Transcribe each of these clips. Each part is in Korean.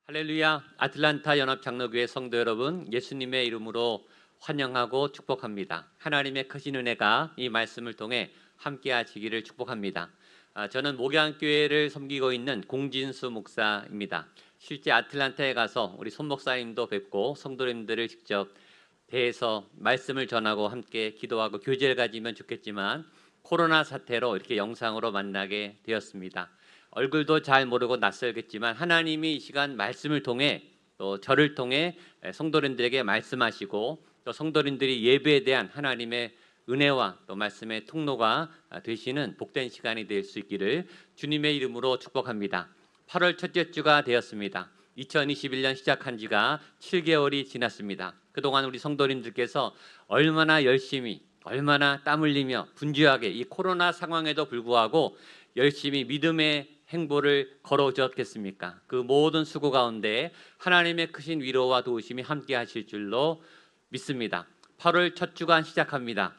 할렐루야. 아틀란타 연합장로교회 성도 여러분, 예수님의 이름으로 환영하고 축복합니다. 하나님의 크신 은혜가 이 말씀을 통해 함께 하시기를 축복합니다. 저는 목양교회를 섬기고 있는 공진수 목사입니다. 실제 아틀란타에 가서 우리 손 목사님도 뵙고 성도님들을 직접 대해서 말씀을 전하고 함께 기도하고 교제를 가지면 좋겠지만 코로나 사태로 이렇게 영상으로 만나게 되었습니다. 얼굴도 잘 모르고 낯설겠지만 하나님이 이 시간 말씀을 통해 또 저를 통해 성도님들에게 말씀하시고 또 성도님들이 예배에 대한 하나님의 은혜와 또 말씀의 통로가 되시는 복된 시간이 될 수 있기를 주님의 이름으로 축복합니다. 8월 첫째 주가 되었습니다. 2021년 시작한 지가 7개월이 지났습니다. 그동안 우리 성도님들께서 얼마나 열심히 얼마나 땀 흘리며 분주하게 이 코로나 상황에도 불구하고 열심히 믿음의 행보를 걸어오셨겠습니까? 그 모든 수고 가운데 하나님의 크신 위로와 도우심이 함께 하실 줄로 믿습니다. 8월 첫 주간 시작합니다.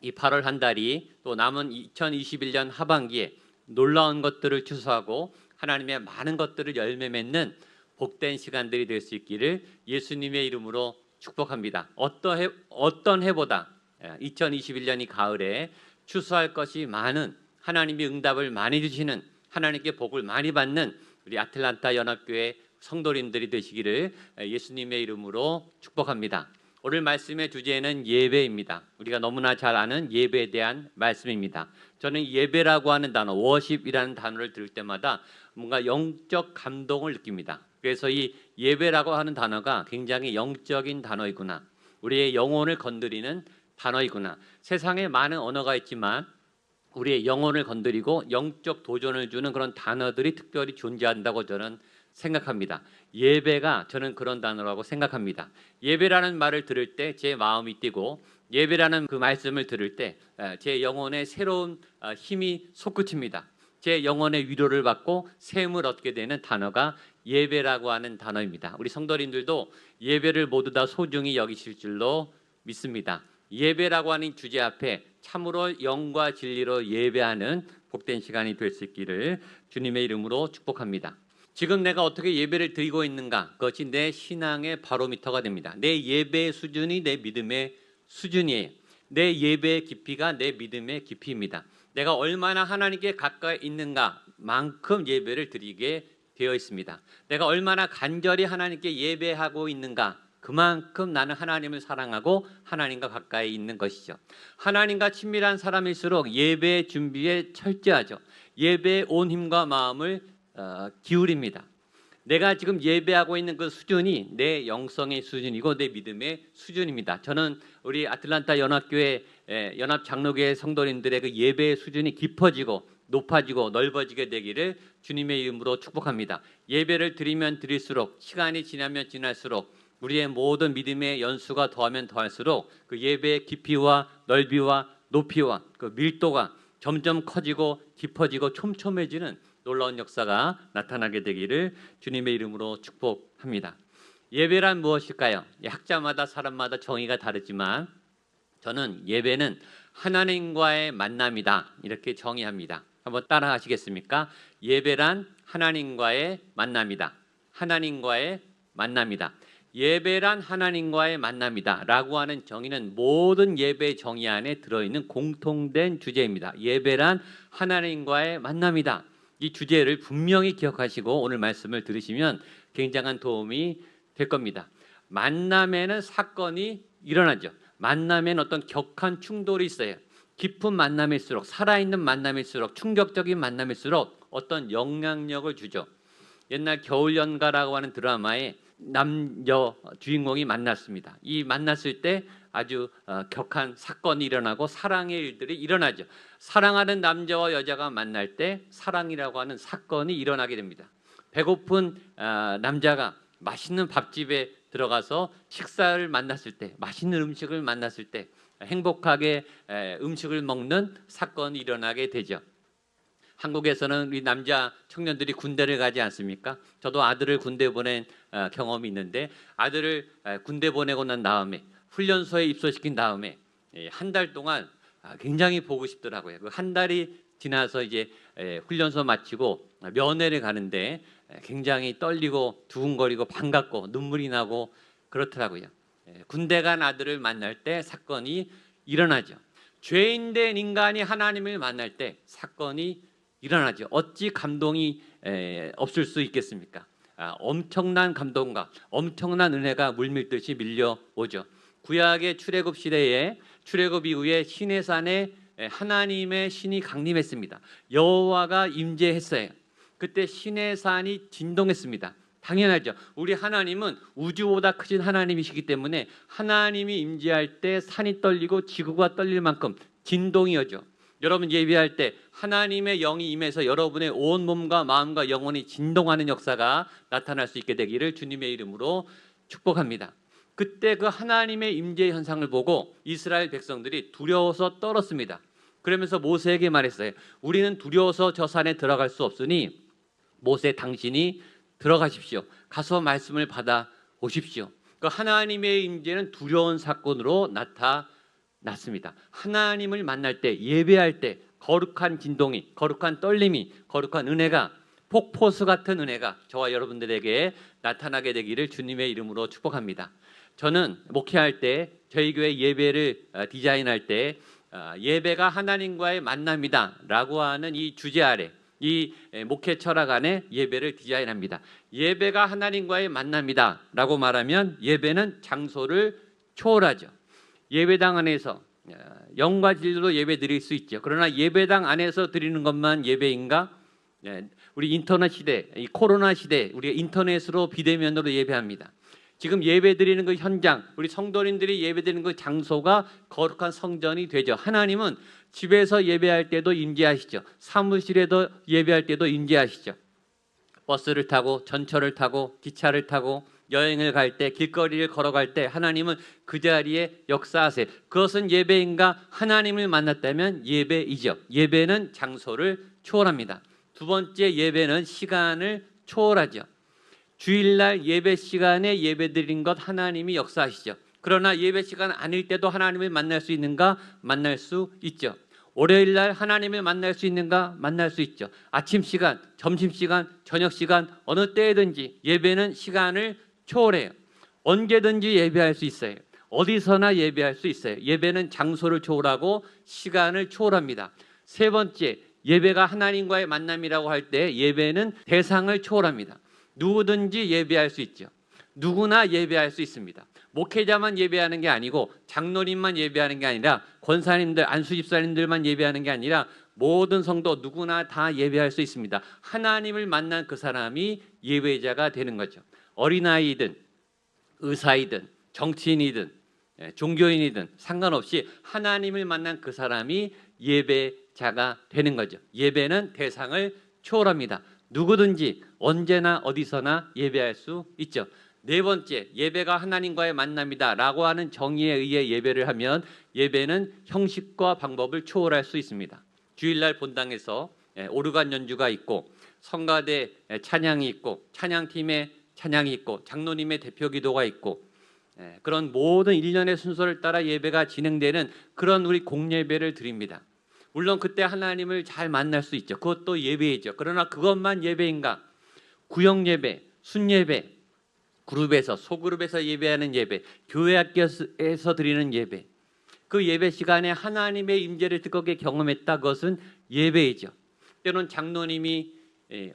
이 8월 한 달이 또 남은 2021년 하반기에 놀라운 것들을 추수하고 하나님의 많은 것들을 열매 맺는 복된 시간들이 될 수 있기를 예수님의 이름으로 축복합니다. 어떤 해보다 2021년이 가을에 추수할 것이 많은 하나님이 응답을 많이 주시는 하나님께 복을 많이 받는 우리 아틀란타 연합교회 성도님들이 되시기를 예수님의 이름으로 축복합니다. 오늘 말씀의 주제는 예배입니다. 우리가 너무나 잘 아는 예배에 대한 말씀입니다. 저는 예배라고 하는 단어, 워십이라는 단어를 들을 때마다 뭔가 영적 감동을 느낍니다. 그래서 이 예배라고 하는 단어가 굉장히 영적인 단어이구나, 우리의 영혼을 건드리는 단어이구나. 세상에 많은 언어가 있지만 우리의 영혼을 건드리고 영적 도전을 주는 그런 단어들이 특별히 존재한다고 저는 생각합니다. 예배가 저는 그런 단어라고 생각합니다. 예배라는 말을 들을 때 제 마음이 뛰고 예배라는 그 말씀을 들을 때 제 영혼에 새로운 힘이 솟구칩니다. 제 영혼의 위로를 받고 샘을 얻게 되는 단어가 예배라고 하는 단어입니다. 우리 성도님들도 예배를 모두 다 소중히 여기실 줄로 믿습니다. 예배라고 하는 주제 앞에 참으로 영과 진리로 예배하는 복된 시간이 될 수 있기를 주님의 이름으로 축복합니다. 지금 내가 어떻게 예배를 드리고 있는가, 그것이 내 신앙의 바로미터가 됩니다. 내 예배의 수준이 내 믿음의 수준이에요. 내 예배의 깊이가 내 믿음의 깊이입니다. 내가 얼마나 하나님께 가까이 있는가만큼 예배를 드리게 되어 있습니다. 내가 얼마나 간절히 하나님께 예배하고 있는가, 그만큼 나는 하나님을 사랑하고 하나님과 가까이 있는 것이죠. 하나님과 친밀한 사람일수록 예배 준비에 철저하죠. 예배에 온 힘과 마음을 기울입니다. 내가 지금 예배하고 있는 그 수준이 내 영성의 수준이고 내 믿음의 수준입니다. 저는 우리 아틀란타 연합교회 연합장로교회 성도님들의 그 예배의 수준이 깊어지고 높아지고 넓어지게 되기를 주님의 이름으로 축복합니다. 예배를 드리면 드릴수록, 시간이 지나면 지날수록 우리의 모든 믿음의 연수가 더하면 더할수록 그 예배의 깊이와 넓이와 높이와 그 밀도가 점점 커지고 깊어지고 촘촘해지는 놀라운 역사가 나타나게 되기를 주님의 이름으로 축복합니다. 예배란 무엇일까요? 학자마다 사람마다 정의가 다르지만 저는 예배는 하나님과의 만남이다, 이렇게 정의합니다. 한번 따라 하시겠습니까? 예배란 하나님과의 만남이다. 하나님과의 만남이다. 예배란 하나님과의 만남이다 라고 하는 정의는 모든 예배 정의 안에 들어있는 공통된 주제입니다. 예배란 하나님과의 만남이다. 이 주제를 분명히 기억하시고 오늘 말씀을 들으시면 굉장한 도움이 될 겁니다. 만남에는 사건이 일어나죠. 만남에는 어떤 격한 충돌이 있어요. 깊은 만남일수록, 살아있는 만남일수록, 충격적인 만남일수록 어떤 영향력을 주죠. 옛날 겨울연가라고 하는 드라마에 남녀 주인공이 만났습니다. 이 만났을 때 아주 격한 사건이 일어나고 사랑의 일들이 일어나죠. 사랑하는 남자와 여자가 만날 때 사랑이라고 하는 사건이 일어나게 됩니다. 배고픈 남자가 맛있는 밥집에 들어가서 식사를 만났을 때, 맛있는 음식을 만났을 때 행복하게 음식을 먹는 사건이 일어나게 되죠. 한국에서는 우리 남자 청년들이 군대를 가지 않습니까? 저도 아들을 군대 보낸 경험이 있는데 아들을 군대 보내고 난 다음에 훈련소에 입소시킨 다음에 한 달 동안 굉장히 보고 싶더라고요. 그 한 달이 지나서 이제 훈련소 마치고 면회를 가는데 굉장히 떨리고 두근거리고 반갑고 눈물이 나고 그렇더라고요. 군대 간 아들을 만날 때 사건이 일어나죠. 죄인된 인간이 하나님을 만날 때 사건이 일어나죠. 어찌 감동이 없을 수 있겠습니까? 엄청난 감동과 엄청난 은혜가 물밀듯이 밀려오죠. 구약의 출애굽 시대에 출애굽 이후에 시내산에 하나님의 신이 강림했습니다. 여호와가 임재했어요. 그때 시내산이 진동했습니다. 당연하죠. 우리 하나님은 우주보다 크신 하나님이시기 때문에 하나님이 임재할 때 산이 떨리고 지구가 떨릴 만큼 진동이 오죠. 여러분 예배할 때 하나님의 영이 임해서 여러분의 온 몸과 마음과 영혼이 진동하는 역사가 나타날 수 있게 되기를 주님의 이름으로 축복합니다. 그때 그 하나님의 임재 현상을 보고 이스라엘 백성들이 두려워서 떨었습니다. 그러면서 모세에게 말했어요. 우리는 두려워서 저 산에 들어갈 수 없으니 모세 당신이 들어가십시오. 가서 말씀을 받아 오십시오. 그 하나님의 임재는 두려운 사건으로 나타났습니다. 하나님을 만날 때, 예배할 때 거룩한 진동이, 거룩한 떨림이, 거룩한 은혜가, 폭포수 같은 은혜가 저와 여러분들에게 나타나게 되기를 주님의 이름으로 축복합니다. 저는 목회할 때 저희 교회 예배를 디자인할 때 예배가 하나님과의 만남이다 라고 하는 이 주제 아래 이 목회 철학 안에 예배를 디자인합니다. 예배가 하나님과의 만남이다 라고 말하면 예배는 장소를 초월하죠. 예배당 안에서 영과 진리로 예배 드릴 수 있죠. 그러나 예배당 안에서 드리는 것만 예배인가? 우리 인터넷 시대, 이 코로나 시대 우리가 인터넷으로 비대면으로 예배합니다. 지금 예배드리는 그 현장, 우리 성도님들이 예배드리는 그 장소가 거룩한 성전이 되죠. 하나님은 집에서 예배할 때도 임재하시죠. 사무실에도 예배할 때도 임재하시죠. 버스를 타고 전철을 타고 기차를 타고 여행을 갈 때 길거리를 걸어갈 때 하나님은 그 자리에 역사하세요. 그것은 예배인가? 하나님을 만났다면 예배이죠. 예배는 장소를 초월합니다. 두 번째 예배는 시간을 초월하죠. 주일날 예배 시간에 예배드린 것 하나님이 역사하시죠. 그러나 예배 시간 아닐 때도 하나님을 만날 수 있는가? 만날 수 있죠. 월요일날 하나님을 만날 수 있는가? 만날 수 있죠. 아침 시간, 점심 시간, 저녁 시간 어느 때든지 예배는 시간을 초월해요. 언제든지 예배할 수 있어요. 어디서나 예배할 수 있어요. 예배는 장소를 초월하고 시간을 초월합니다. 세 번째, 예배가 하나님과의 만남이라고 할 때 예배는 대상을 초월합니다. 누구든지 예배할 수 있죠. 누구나 예배할 수 있습니다. 목회자만 예배하는 게 아니고 장로님만 예배하는 게 아니라 권사님들, 안수집사님들만 예배하는 게 아니라 모든 성도 누구나 다 예배할 수 있습니다. 하나님을 만난 그 사람이 예배자가 되는 거죠. 어린아이든 의사이든 정치인이든 종교인이든 상관없이 하나님을 만난 그 사람이 예배자가 되는 거죠. 예배는 대상을 초월합니다. 누구든지 언제나 어디서나 예배할 수 있죠. 네 번째, 예배가 하나님과의 만남이다 라고 하는 정의에 의해 예배를 하면 예배는 형식과 방법을 초월할 수 있습니다. 주일날 본당에서 오르간 연주가 있고 성가대 찬양이 있고 찬양팀의 찬양이 있고 장로님의 대표 기도가 있고 그런 모든 일련의 순서를 따라 예배가 진행되는 그런 우리 공예배를 드립니다. 물론 그때 하나님을 잘 만날 수 있죠. 그것도 예배이죠. 그러나 그것만 예배인가? 구역 예배, 순예배, 그룹에서 소그룹에서 예배하는 예배, 교회 학교에서 드리는 예배, 그 예배 시간에 하나님의 임재를 뜨겁게 경험했다. 그것은 예배이죠. 때론 장로님이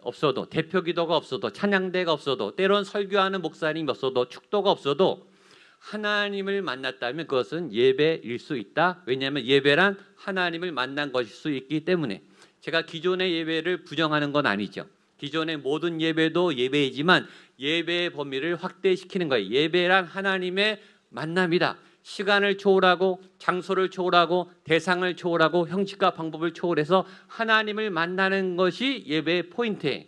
없어도, 대표 기도가 없어도, 찬양대가 없어도, 때론 설교하는 목사님이 없어도, 축도가 없어도 하나님을 만났다면 그것은 예배일 수 있다. 왜냐하면 예배란 하나님을 만난 것일 수 있기 때문에. 제가 기존의 예배를 부정하는 건 아니죠. 기존의 모든 예배도 예배이지만 예배의 범위를 확대시키는 거예요. 예배란 하나님의 만남이다. 시간을 초월하고 장소를 초월하고 대상을 초월하고 형식과 방법을 초월해서 하나님을 만나는 것이 예배의 포인트예요.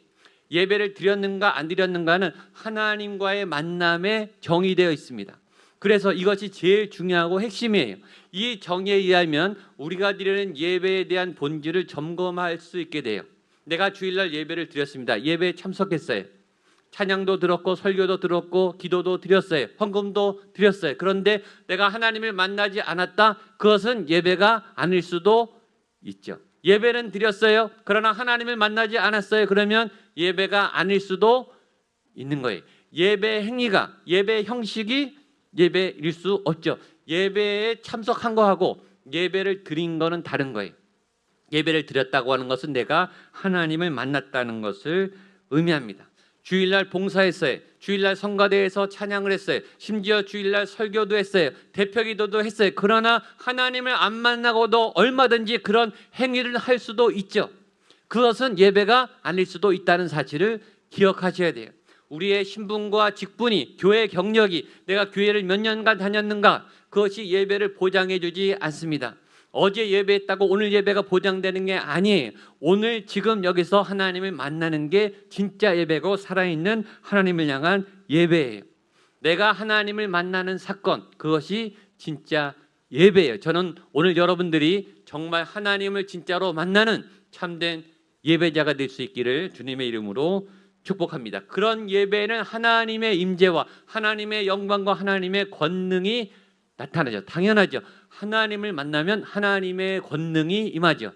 예배를 드렸는가 안 드렸는가는 하나님과의 만남에 정의되어 있습니다. 그래서 이것이 제일 중요하고 핵심이에요. 이 정의에 의하면 우리가 드리는 예배에 대한 본질을 점검할 수 있게 돼요. 내가 주일날 예배를 드렸습니다. 예배에 참석했어요. 찬양도 들었고 설교도 들었고 기도도 드렸어요. 헌금도 드렸어요. 그런데 내가 하나님을 만나지 않았다? 그것은 예배가 아닐 수도 있죠. 예배는 드렸어요. 그러나 하나님을 만나지 않았어요. 그러면 예배가 아닐 수도 있는 거예요. 예배 행위가, 예배 형식이 예배일 수 없죠. 예배에 참석한 거하고 예배를 드린 거는 다른 거예요. 예배를 드렸다고 하는 것은 내가 하나님을 만났다는 것을 의미합니다. 주일날 봉사했어요. 주일날 성가대에서 찬양을 했어요. 심지어 주일날 설교도 했어요. 대표기도도 했어요. 그러나 하나님을 안 만나고도 얼마든지 그런 행위를 할 수도 있죠. 그것은 예배가 아닐 수도 있다는 사실을 기억하셔야 돼요. 우리의 신분과 직분이, 교회 경력이, 내가 교회를 몇 년간 다녔는가, 그것이 예배를 보장해 주지 않습니다. 어제 예배했다고 오늘 예배가 보장되는 게 아니에요. 오늘 지금 여기서 하나님을 만나는 게 진짜 예배고 살아있는 하나님을 향한 예배예요. 내가 하나님을 만나는 사건, 그것이 진짜 예배예요. 저는 오늘 여러분들이 정말 하나님을 진짜로 만나는 참된 예배자가 될 수 있기를 주님의 이름으로 축복합니다. 그런 예배는 하나님의 임재와 하나님의 영광과 하나님의 권능이 나타나죠. 당연하죠. 하나님을 만나면 하나님의 권능이 임하죠.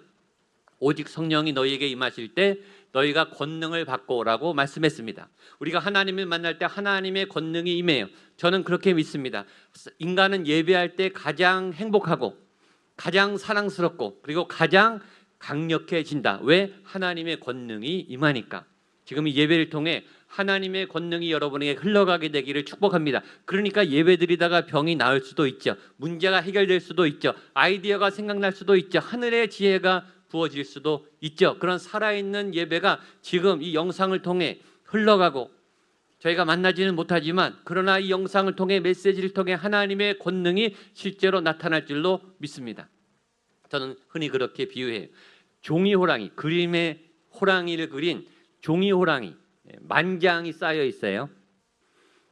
오직 성령이 너희에게 임하실 때 너희가 권능을 받고 오라고 말씀했습니다. 우리가 하나님을 만날 때 하나님의 권능이 임해요. 저는 그렇게 믿습니다. 인간은 예배할 때 가장 행복하고 가장 사랑스럽고 그리고 가장 강력해진다. 왜? 하나님의 권능이 임하니까. 지금 이 예배를 통해 하나님의 권능이 여러분에게 흘러가게 되기를 축복합니다. 그러니까 예배드리다가 병이 나을 수도 있죠. 문제가 해결될 수도 있죠. 아이디어가 생각날 수도 있죠. 하늘의 지혜가 부어질 수도 있죠. 그런 살아있는 예배가 지금 이 영상을 통해 흘러가고 저희가 만나지는 못하지만 그러나 이 영상을 통해 메시지를 통해 하나님의 권능이 실제로 나타날 줄로 믿습니다. 저는 흔히 그렇게 비유해요. 종이 호랑이, 그림의 호랑이를 그린 종이 호랑이, 만장이 쌓여 있어요.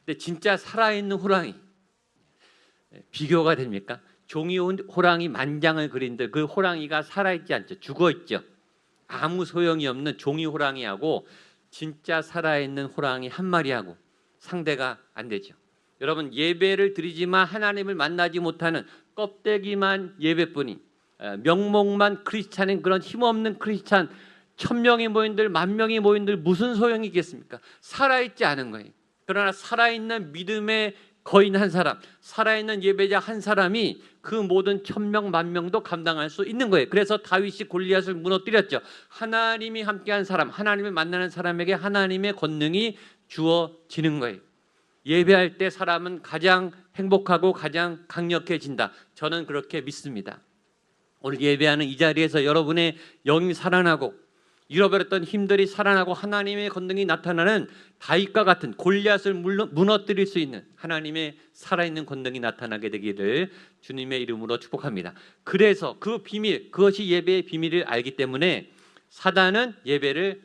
근데 진짜 살아있는 호랑이, 비교가 됩니까? 종이 호랑이 만장을 그린데 그 호랑이가 살아있지 않죠. 죽어있죠. 아무 소용이 없는 종이 호랑이하고 진짜 살아있는 호랑이 한 마리하고 상대가 안 되죠. 여러분, 예배를 드리지만 하나님을 만나지 못하는 껍데기만 예배뿐인 명목만 크리스찬인 그런 힘없는 크리스찬 1000명이 모인들 10,000명이 모인들 무슨 소용이 있겠습니까? 살아있지 않은 거예요. 그러나 살아있는 믿음의 거인 한 사람, 살아있는 예배자 한 사람이 그 모든 1000명 10,000명도 감당할 수 있는 거예요. 그래서 다윗이 골리앗을 무너뜨렸죠. 하나님이 함께한 사람, 하나님을 만나는 사람에게 하나님의 권능이 주어지는 거예요. 예배할 때 사람은 가장 행복하고 가장 강력해진다. 저는 그렇게 믿습니다. 오늘 예배하는 이 자리에서 여러분의 영이 살아나고 잃어버렸던 힘들이 살아나고 하나님의 권능이 나타나는 다윗과 같은 골리앗을 무너뜨릴 수 있는 하나님의 살아있는 권능이 나타나게 되기를 주님의 이름으로 축복합니다. 그래서 그 비밀, 그것이 예배의 비밀을 알기 때문에 사단은 예배를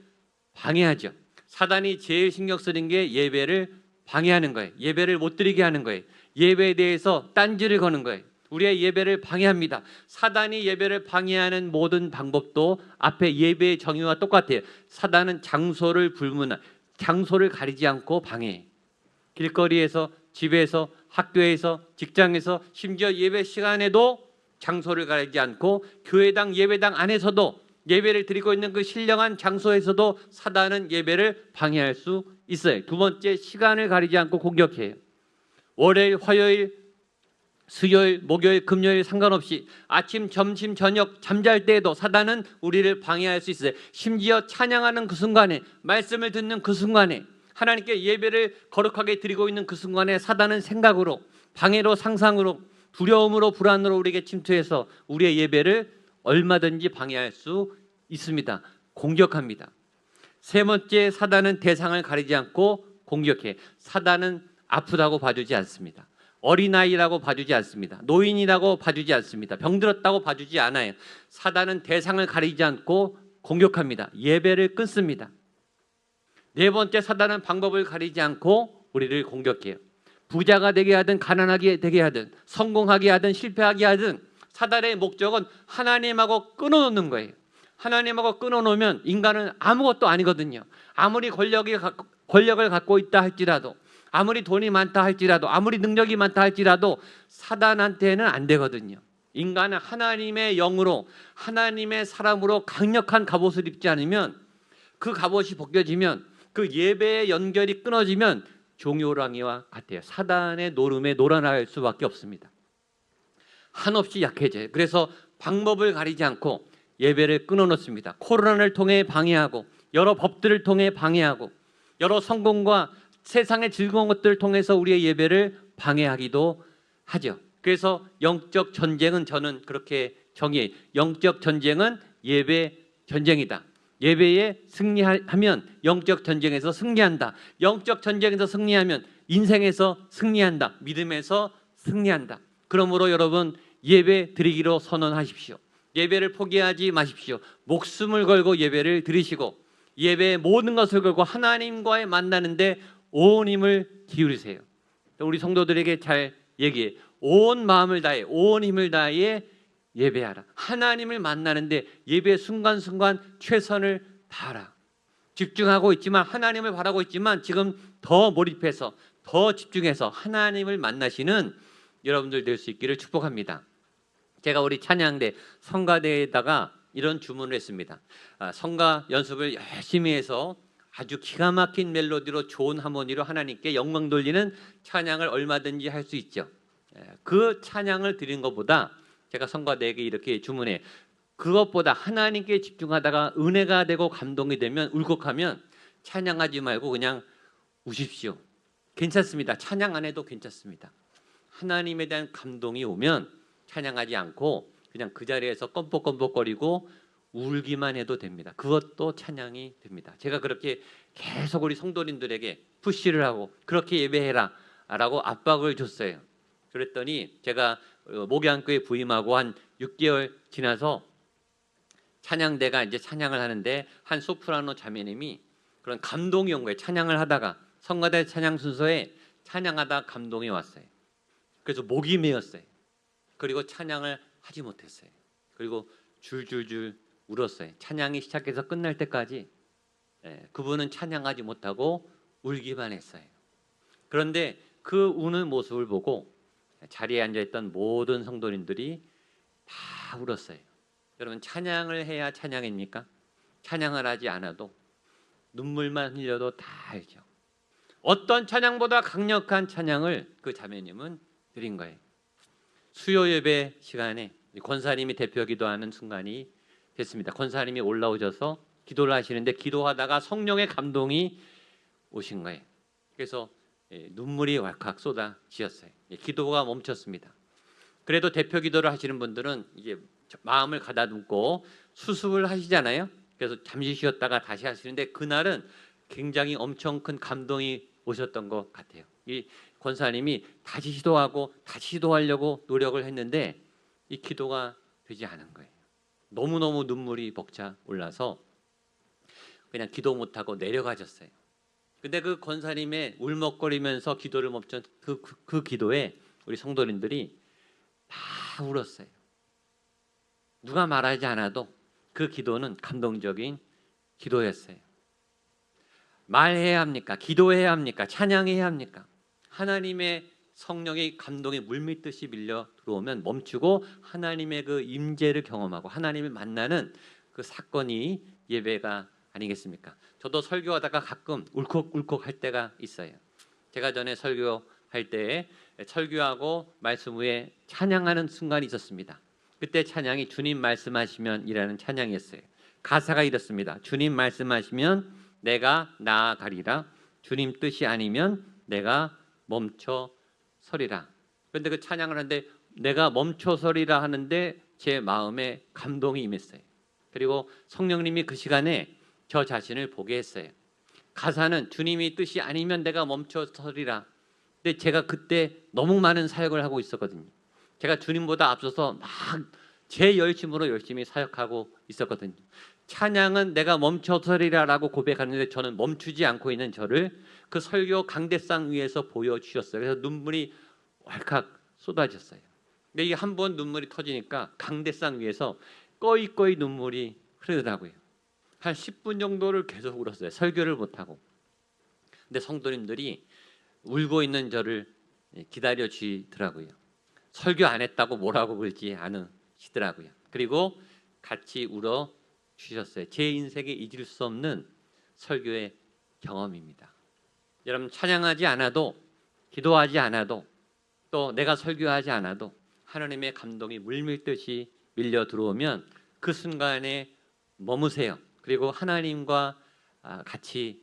방해하죠. 사단이 제일 신경 쓰는 게 예배를 방해하는 거예요. 예배를 못 드리게 하는 거예요. 예배에 대해서 딴지를 거는 거예요. 우리의 예배를 방해합니다. 사단이 예배를 방해하는 모든 방법도 앞에 예배의 정의와 똑같아요. 사단은 장소를 장소를 가리지 않고 방해해. 길거리에서, 집에서, 학교에서, 직장에서, 심지어 예배 시간에도 장소를 가리지 않고 교회당, 예배당 안에서도 예배를 드리고 있는 그 신령한 장소에서도 사단은 예배를 방해할 수 있어요. 두 번째, 시간을 가리지 않고 공격해요. 월요일, 화요일, 수요일, 목요일, 금요일 상관없이 아침, 점심, 저녁 잠잘 때에도 사단은 우리를 방해할 수 있어요. 심지어 찬양하는 그 순간에, 말씀을 듣는 그 순간에, 하나님께 예배를 거룩하게 드리고 있는 그 순간에 사단은 생각으로, 방해로, 상상으로, 두려움으로, 불안으로 우리에게 침투해서 우리의 예배를 얼마든지 방해할 수 있습니다. 공격합니다. 세 번째, 사단은 대상을 가리지 않고 공격해. 사단은 아프다고 봐주지 않습니다. 어린아이라고 봐주지 않습니다. 노인이라고 봐주지 않습니다. 병들었다고 봐주지 않아요. 사단은 대상을 가리지 않고 공격합니다. 예배를 끊습니다. 네 번째, 사단은 방법을 가리지 않고 우리를 공격해요. 부자가 되게 하든 가난하게 되게 하든 성공하게 하든 실패하게 하든 사단의 목적은 하나님하고 끊어놓는 거예요. 하나님하고 끊어놓으면 인간은 아무것도 아니거든요. 아무리 권력을 갖고 있다 할지라도, 아무리 돈이 많다 할지라도, 아무리 능력이 많다 할지라도 사단한테는 안 되거든요. 인간은 하나님의 영으로, 하나님의 사람으로 강력한 갑옷을 입지 않으면 그 갑옷이 벗겨지면 그 예배의 연결이 끊어지면 종이호랑이와 같아요. 사단의 노름에 놀아날 수밖에 없습니다. 한없이 약해져요. 그래서 방법을 가리지 않고 예배를 끊어놓습니다. 코로나를 통해 방해하고 여러 법들을 통해 방해하고 여러 성공과 세상의 즐거운 것들을 통해서 우리의 예배를 방해하기도 하죠. 그래서 영적 전쟁은 저는 그렇게 정의해요. 영적 전쟁은 예배 전쟁이다. 예배에 승리하면 영적 전쟁에서 승리한다. 영적 전쟁에서 승리하면 인생에서 승리한다. 믿음에서 승리한다. 그러므로 여러분 예배 드리기로 선언하십시오. 예배를 포기하지 마십시오. 목숨을 걸고 예배를 드리시고 예배의 모든 것을 걸고 하나님과의 만나는데 온 힘을 기울이세요. 우리 성도들에게 잘 얘기해. 온 마음을 다해, 온 힘을 다해 예배하라. 하나님을 만나는데 예배 순간순간 최선을 다하라. 집중하고 있지만, 하나님을 바라고 있지만 지금 더 몰입해서 더 집중해서 하나님을 만나시는 여러분들 될 수 있기를 축복합니다. 제가 우리 찬양대 성가대에다가 이런 주문을 했습니다. 성가 연습을 열심히 해서 아주 기가 막힌 멜로디로 좋은 하모니로 하나님께 영광 돌리는 찬양을 얼마든지 할 수 있죠. 그 찬양을 드린 것보다 제가 성가대에게 이렇게 주문해, 그것보다 하나님께 집중하다가 은혜가 되고 감동이 되면, 울컥하면 찬양하지 말고 그냥 우십시오. 괜찮습니다. 찬양 안 해도 괜찮습니다. 하나님에 대한 감동이 오면 찬양하지 않고 그냥 그 자리에서 껌뻑껌뻑거리고 울기만 해도 됩니다. 그것도 찬양이 됩니다. 제가 그렇게 계속 우리 성도님들에게 푸시를 하고 그렇게 예배해라 라고 압박을 줬어요. 그랬더니 제가 목양교회 부임하고 한 6개월 지나서 찬양대가 이제 찬양을 하는데 한 소프라노 자매님이 그런 감동이 온 거예요. 찬양을 하다가 성가대 찬양 순서에 찬양하다 감동이 왔어요. 그래서 목이 메었어요. 그리고 찬양을 하지 못했어요. 그리고 줄줄줄 울었어요. 찬양이 시작해서 끝날 때까지 그분은 찬양하지 못하고 울기만 했어요. 그런데 그 우는 모습을 보고 자리에 앉아있던 모든 성도님들이 다 울었어요. 여러분, 찬양을 해야 찬양입니까? 찬양을 하지 않아도 눈물만 흘려도 다 알죠. 어떤 찬양보다 강력한 찬양을 그 자매님은 드린 거예요. 수요 예배 시간에 권사님이 대표 기도하는 순간이 됐습니다. 권사님이 올라오셔서 기도를 하시는데 기도하다가 성령의 감동이 오신 거예요. 그래서 눈물이 왈칵 쏟아지었어요. 기도가 멈췄습니다. 그래도 대표 기도를 하시는 분들은 이제 마음을 가다듬고 수습을 하시잖아요. 그래서 잠시 쉬었다가 다시 하시는데 그날은 굉장히 엄청 큰 감동이 오셨던 것 같아요. 이 권사님이 다시 시도하고 다시 시도하려고 노력을 했는데 이 기도가 되지 않은 거예요. 너무너무 눈물이 벅차 올라서 그냥 기도 못하고 내려가셨어요. 근데 그 권사님의 울먹거리면서 기도를 멈춘 그 기도에 우리 성도님들이 다 울었어요. 누가 말하지 않아도 그 기도는 감동적인 기도였어요. 말해야 합니까? 기도해야 합니까? 찬양해야 합니까? 하나님의 성령의 감동이 물밀듯이 밀려 들어오면 멈추고 하나님의 그 임재를 경험하고 하나님을 만나는 그 사건이 예배가 아니겠습니까? 저도 설교하다가 가끔 울컥울컥 할 때가 있어요. 제가 전에 설교할 때 설교하고 말씀 후에 찬양하는 순간이 있었습니다. 그때 찬양이 주님 말씀하시면 이라는 찬양이었어요. 가사가 이렇습니다. 주님 말씀하시면 내가 나아가리라. 주님 뜻이 아니면 내가 멈춰 서리라. 그런데 그 찬양을 하는데 내가 멈춰 서리라 하는데 제 마음에 감동이 임했어요. 그리고 성령님이 그 시간에 저 자신을 보게 했어요. 가사는 주님이 뜻이 아니면 내가 멈춰 서리라. 근데 제가 그때 너무 많은 사역을 하고 있었거든요. 제가 주님보다 앞서서 막 제 열심으로 열심히 사역하고 있었거든요. 찬양은 내가 멈춰서리라라고 고백하는데 저는 멈추지 않고 있는 저를 그 설교 강대상 위에서 보여주셨어요. 그래서 눈물이 왈칵 쏟아졌어요. 근데 이게 한 번 눈물이 터지니까 강대상 위에서 꺼이꺼이 눈물이 흐르더라고요. 한 10분 정도를 계속 울었어요. 설교를 못하고. 근데 성도님들이 울고 있는 저를 기다려 주시더라고요. 설교 안 했다고 뭐라고 그러지 않으시더라고요. 그리고 같이 울어 주셨어요. 제 인생에 잊을 수 없는 설교의 경험입니다. 여러분, 찬양하지 않아도, 기도하지 않아도, 또 내가 설교하지 않아도 하나님의 감동이 물밀듯이 밀려 들어오면 그 순간에 머무세요. 그리고 하나님과 같이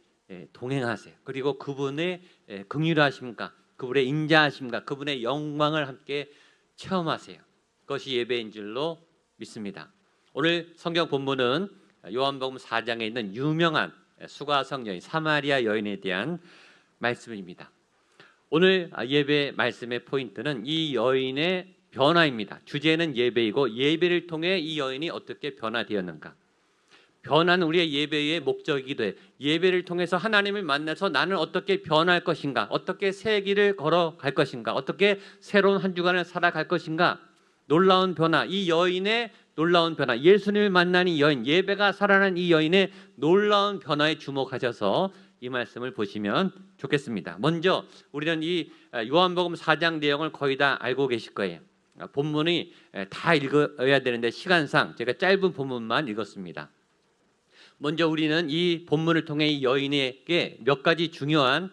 동행하세요. 그리고 그분의 긍휼하심과 그분의 인자하심과 그분의 영광을 함께 체험하세요. 그것이 예배인 줄로 믿습니다. 오늘 성경 본문은 요한복음 4장에 있는 유명한 수가성 여인, 사마리아 여인에 대한 말씀입니다. 오늘 예배 말씀의 포인트는 이 여인의 변화입니다. 주제는 예배이고 예배를 통해 이 여인이 어떻게 변화되었는가. 변화는 우리의 예배의 목적이기도 해. 예배를 통해서 하나님을 만나서 나는 어떻게 변할 것인가, 어떻게 새 길을 걸어갈 것인가, 어떻게 새로운 한 주간을 살아갈 것인가. 놀라운 변화, 이 여인의 놀라운 변화, 예수님을 만난 이 여인, 예배가 살아난 이 여인의 놀라운 변화에 주목하셔서 이 말씀을 보시면 좋겠습니다. 먼저 우리는 이 요한복음 4장 내용을 거의 다 알고 계실 거예요. 본문이 다 읽어야 되는데 시간상 제가 짧은 본문만 읽었습니다. 먼저 우리는 이 본문을 통해 이 여인에게 몇 가지 중요한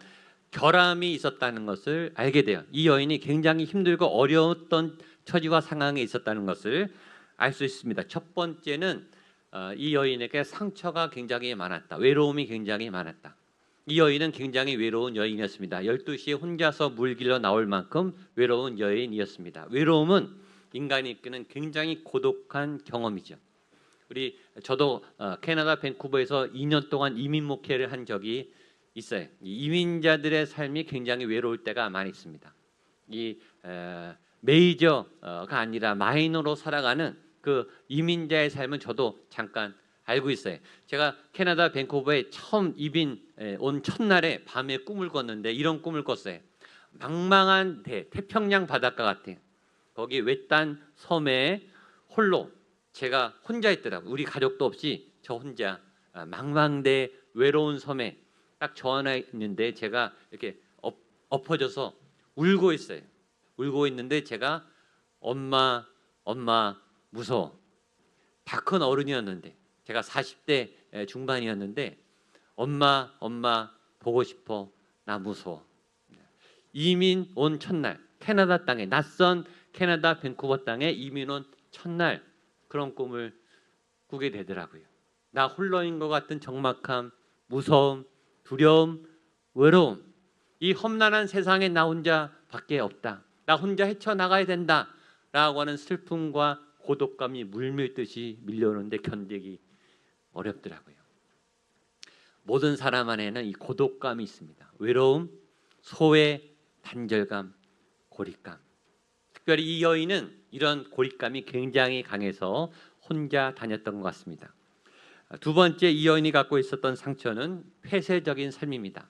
결함이 있었다는 것을 알게 돼요. 이 여인이 굉장히 힘들고 어려웠던 처지와 상황에 있었다는 것을 알 수 있습니다. 첫 번째는 이 여인에게 상처가 굉장히 많았다. 외로움이 굉장히 많았다. 이 여인은 굉장히 외로운 여인이었습니다. 12시에 혼자서 물 길러 나올 만큼 외로운 여인이었습니다. 외로움은 인간이 이끄는 굉장히 고독한 경험이죠. 저도 캐나다 밴쿠버에서 2년 동안 이민 목회를 한 적이 있어요. 이민자들의 삶이 굉장히 외로울 때가 많이 있습니다. 이 메이저가 아니라 마이너로 살아가는 그 이민자의 삶은 저도 잠깐 알고 있어요. 제가 캐나다 밴쿠버에 처음 이민 온 첫날에 밤에 꿈을 꿨는데 이런 꿈을 꿨어요. 망망한 태평양 바닷가 같아요. 거기 외딴 섬에 홀로 제가 혼자 있더라고요. 우리 가족도 없이 저 혼자 망망대 외로운 섬에 딱 저 하나 있는데 제가 이렇게 엎어져서 울고 있어요. 울고 있는데 제가 엄마 무서워. 다 큰 어른이었는데 제가 40대 중반이었는데 엄마 보고 싶어. 나 무서워. 이민 온 첫날 캐나다 땅에 낯선 캐나다 밴쿠버 땅에 이민 온 첫날 그런 꿈을 꾸게 되더라고요. 나 홀로인 것 같은 적막함, 무서움, 두려움, 외로움. 이 험난한 세상에 나 혼자밖에 없다. 나 혼자 헤쳐나가야 된다라고 하는 슬픔과 고독감이 물밀듯이 밀려오는데 견디기 어렵더라고요. 모든 사람 안에는 이 고독감이 있습니다. 외로움, 소외, 단절감, 고립감. 특별히 이 여인은 이런 고립감이 굉장히 강해서 혼자 다녔던 것 같습니다. 두 번째, 이 여인이 갖고 있었던 상처는 폐쇄적인 삶입니다.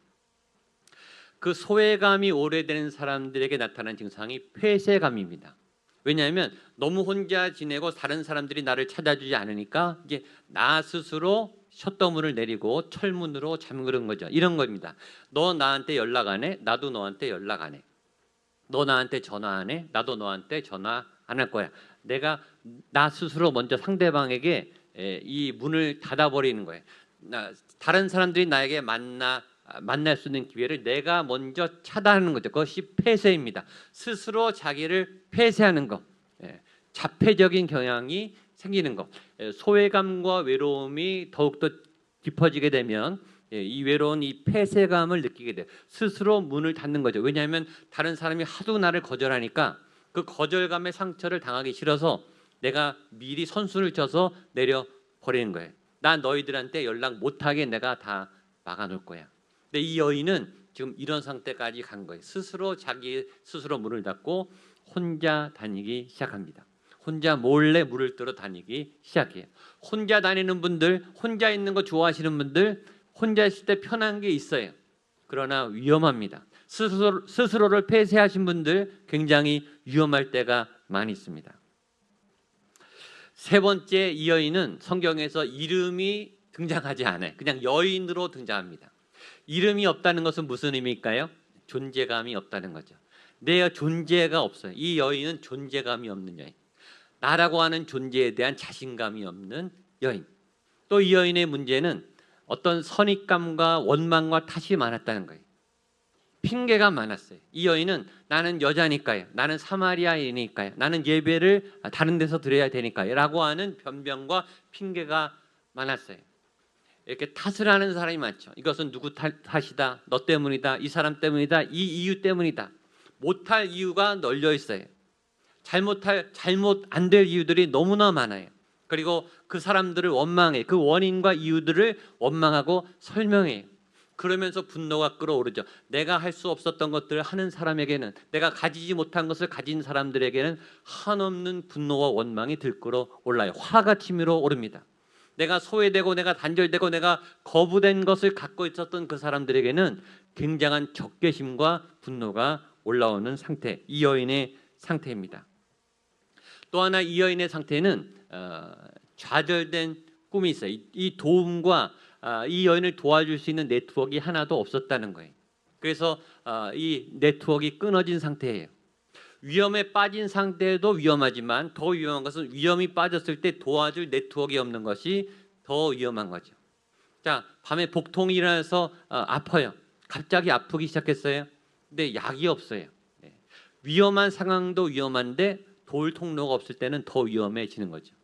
그 소외감이 오래되는 사람들에게 나타나는 증상이 폐쇄감입니다. 왜냐하면 너무 혼자 지내고 다른 사람들이 나를 찾아주지 않으니까 이제 나 스스로 셧다운을 내리고 철문으로 잠그는 거죠. 이런 겁니다. 너 나한테 연락 안 해? 나도 너한테 연락 안 해. 너 나한테 전화 안 해? 나도 너한테 전화 안 할 거야. 내가 나 스스로 먼저 상대방에게 이 문을 닫아버리는 거예요. 다른 사람들이 나에게 만날 수 있는 기회를 내가 먼저 차단하는 거죠. 그것이 폐쇄입니다. 스스로 자기를 폐쇄하는 것, 자폐적인 경향이 생기는 것. 소외감과 외로움이 더욱더 깊어지게 되면 이 외로운 이 폐쇄감을 느끼게 돼요. 스스로 문을 닫는 거죠. 왜냐하면 다른 사람이 하도 나를 거절하니까 그 거절감의 상처를 당하기 싫어서 내가 미리 선수를 쳐서 내려버리는 거예요. 나 너희들한테 연락 못하게 내가 다 막아놓을 거야. 근데 이 여인은 지금 이런 상태까지 간 거예요. 자기 스스로 문을 닫고 혼자 다니기 시작합니다. 혼자 몰래 물을 뜨러 다니기 시작해요. 혼자 다니는 분들, 혼자 있는 거 좋아하시는 분들, 혼자 있을 때 편한 게 있어요. 그러나 위험합니다. 스스로를 폐쇄하신 분들 굉장히 위험할 때가 많이 있습니다. 세 번째, 이 여인은 성경에서 이름이 등장하지 않아요. 그냥 여인으로 등장합니다. 이름이 없다는 것은 무슨 의미일까요? 존재감이 없다는 거죠. 내 존재가 없어요. 이 여인은 존재감이 없는 여인. 나라고 하는 존재에 대한 자신감이 없는 여인. 또 이 여인의 문제는 어떤 선입감과 원망과 탓이 많았다는 거예요. 핑계가 많았어요. 이 여인은 나는 여자니까요, 나는 사마리아인이니까요, 나는 예배를 다른 데서 드려야 되니까요 라고 하는 변명과 핑계가 많았어요. 이렇게 탓을 하는 사람이 많죠. 이것은 누구 탓이다, 너 때문이다, 이 사람 때문이다, 이 이유 때문이다. 못할 이유가 널려 있어요. 잘못 안 될 이유들이 너무나 많아요. 그리고 그 사람들을 원망해, 그 원인과 이유들을 원망하고 설명해요. 그러면서 분노가 끓어오르죠. 내가 할 수 없었던 것들을 하는 사람에게는, 내가 가지지 못한 것을 가진 사람들에게는 한없는 분노와 원망이 들끓어 올라요. 화가 치밀어 오릅니다. 내가 소외되고 내가 단절되고 내가 거부된 것을 갖고 있었던 그 사람들에게는 굉장한 적개심과 분노가 올라오는 상태, 이 여인의 상태입니다. 또 하나 이 여인의 상태는 좌절된 꿈이 있어요. 이 도움과 이 여인을 도와줄 수 있는 네트워크가 하나도 없었다는 거예요. 그래서 이 네트워크가 끊어진 상태예요. 위험에 빠진 상태도 위험하지만 더 위험한 것은 위험이 빠졌을 때 도와줄 네트워크가 없는 것이 더 위험한 거죠. 자, 밤에 복통이 일어나서 아파요. 갑자기 아프기 시작했어요. 근데 약이 없어요. 위험한 상황도 위험한데 도울 통로가 없을 때는 더 위험해지는 거죠.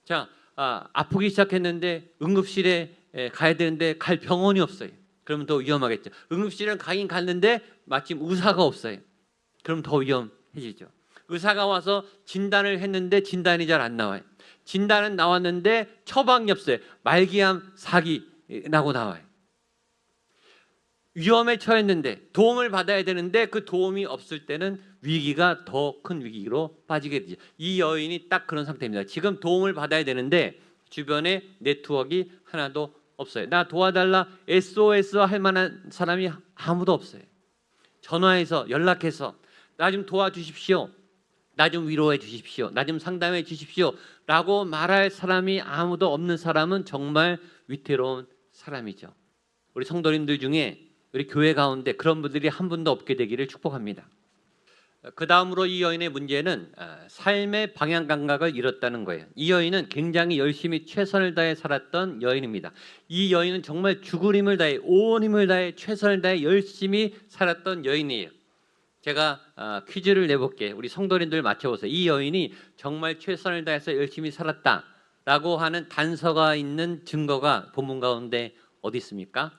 자, 아프기 시작했는데 응급실에 가야 되는데 갈 병원이 없어요. 그러면 더 위험하겠죠. 응급실에 가긴 갔는데 마침 의사가 없어요. 그럼 더 위험해지죠. 의사가 와서 진단을 했는데 진단이 잘 안 나와요. 진단은 나왔는데 처방이 없어요. 말기암 4기라고 나와요. 위험에 처했는데 도움을 받아야 되는데 그 도움이 없을 때는 위기가 더 큰 위기로 빠지게 되죠. 이 여인이 딱 그런 상태입니다. 지금 도움을 받아야 되는데 주변에 네트워크가 하나도 없어요. 나 도와달라, SOS 할 만한 사람이 아무도 없어요. 전화해서 연락해서 나 좀 도와주십시오, 나 좀 위로해 주십시오, 나 좀 상담해 주십시오 라고 말할 사람이 아무도 없는 사람은 정말 위태로운 사람이죠. 우리 성도님들 중에 우리 교회 가운데 그런 분들이 한 분도 없게 되기를 축복합니다. 그 다음으로 이 여인의 문제는 삶의 방향 감각을 잃었다는 거예요. 이 여인은 굉장히 열심히 최선을 다해 살았던 여인입니다. 이 여인은 정말 죽을 힘을 다해, 온 힘을 다해, 최선을 다해 열심히 살았던 여인이에요. 제가 퀴즈를 내볼게요. 우리 성도님들 맞춰보세요. 이 여인이 정말 최선을 다해서 열심히 살았다라고 하는 단서가 있는 증거가 본문 가운데 어디 있습니까?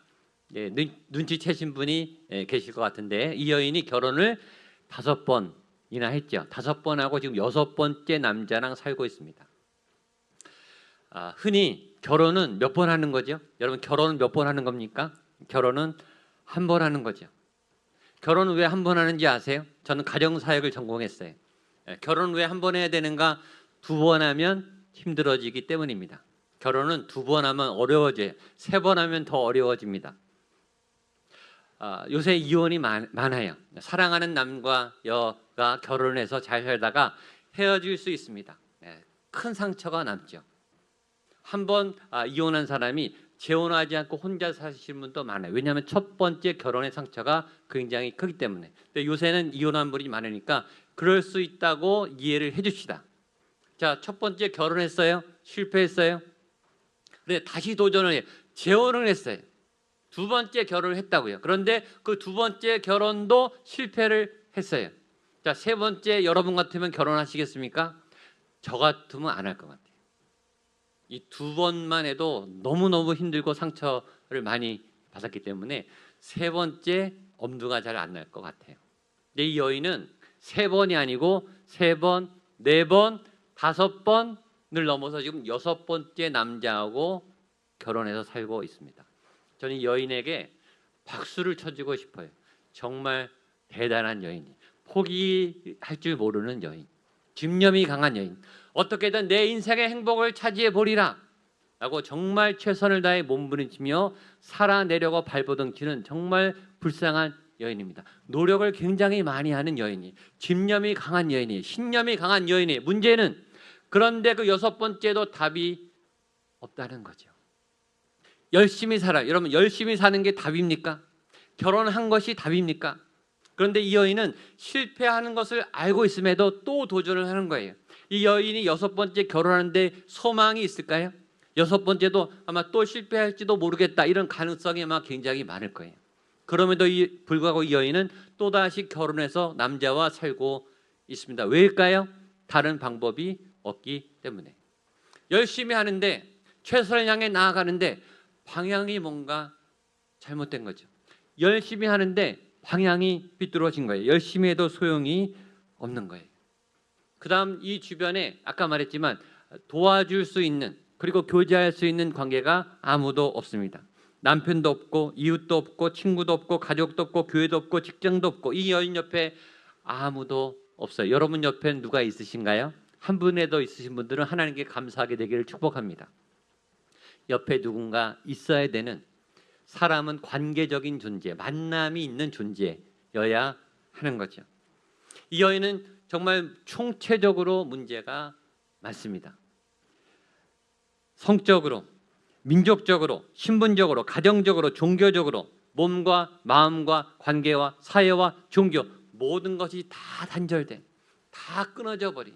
눈치채신 분이 계실 것 같은데, 이 여인이 결혼을 5번이나 했죠. 5번하고 지금 6번째 남자랑 살고 있습니다. 흔히 결혼은 몇 번 하는 거죠? 여러분, 결혼은 몇 번 하는 겁니까? 결혼은 한 번 하는 거죠. 결혼은 왜 한 번 하는지 아세요? 저는 가정사역을 전공했어요. 결혼은 왜 한 번 해야 되는가? 2번 하면 힘들어지기 때문입니다. 결혼은 2번 하면 어려워져요. 3번 하면 더 어려워집니다. 요새 이혼이 많아요. 사랑하는 남과 여가 결혼해서 잘 살다가 헤어질 수 있습니다. 큰 상처가 남죠. 한번 이혼한 사람이 재혼하지 않고 혼자 사시는 분도 많아요. 왜냐하면 첫 번째 결혼의 상처가 굉장히 크기 때문에. 근데 요새는 이혼한 분이 많으니까 그럴 수 있다고 이해를 해줍시다. 자, 첫 번째 결혼했어요. 실패했어요. 근데 다시 도전을 해요. 재혼을 했어요. 2번째 결혼을 했다고요. 그런데 그 2번째 결혼도 실패를 했어요. 자, 3번째 여러분 같으면 결혼하시겠습니까? 저 같으면 안 할 것 같아요. 이 2번만 해도 너무너무 힘들고 상처를 많이 받았기 때문에 3번째 엄두가 잘 안 날 것 같아요. 근데 이 여인은 3번이 아니고 3번, 4번, 5번을 넘어서 지금 6번째 남자하고 결혼해서 살고 있습니다. 저는 이 여인에게 박수를 쳐주고 싶어요. 정말 대단한 여인이, 포기할 줄 모르는 여인, 집념이 강한 여인, 어떻게든 내 인생의 행복을 차지해 보리라 라고 정말 최선을 다해 몸부림치며 살아내려고 발버둥치는 정말 불쌍한 여인입니다. 노력을 굉장히 많이 하는 여인이, 집념이 강한 여인이, 신념이 강한 여인이. 문제는 그런데 그 6번째도 답이 없다는 거죠. 열심히 살아요. 여러분, 열심히 사는 게 답입니까? 결혼한 것이 답입니까? 그런데 이 여인은 실패하는 것을 알고 있음에도 또 도전을 하는 거예요. 이 여인이 6번째 결혼하는데 소망이 있을까요? 여섯 번째도 아마 또 실패할지도 모르겠다, 이런 가능성이 아마 굉장히 많을 거예요. 그럼에도 불구하고 이 여인은 또다시 결혼해서 남자와 살고 있습니다. 왜일까요? 다른 방법이 없기 때문에. 열심히 하는데, 최선을 향해 나아가는데 방향이 뭔가 잘못된 거죠. 열심히 하는데 방향이 삐뚤어진 거예요. 열심히 해도 소용이 없는 거예요. 그 다음 이 주변에 아까 말했지만 도와줄 수 있는, 그리고 교제할 수 있는 관계가 아무도 없습니다. 남편도 없고 이웃도 없고 친구도 없고 가족도 없고 교회도 없고 직장도 없고, 이 여인 옆에 아무도 없어요. 여러분 옆엔 누가 있으신가요? 한 분이라도 있으신 분들은 하나님께 감사하게 되기를 축복합니다. 옆에 누군가 있어야 되는, 사람은 관계적인 존재, 만남이 있는 존재여야 하는 거죠. 이 여인은 정말 총체적으로 문제가 많습니다. 성적으로, 민족적으로, 신분적으로, 가정적으로, 종교적으로, 몸과 마음과 관계와 사회와 종교, 모든 것이 다 단절된, 다 끊어져 버린,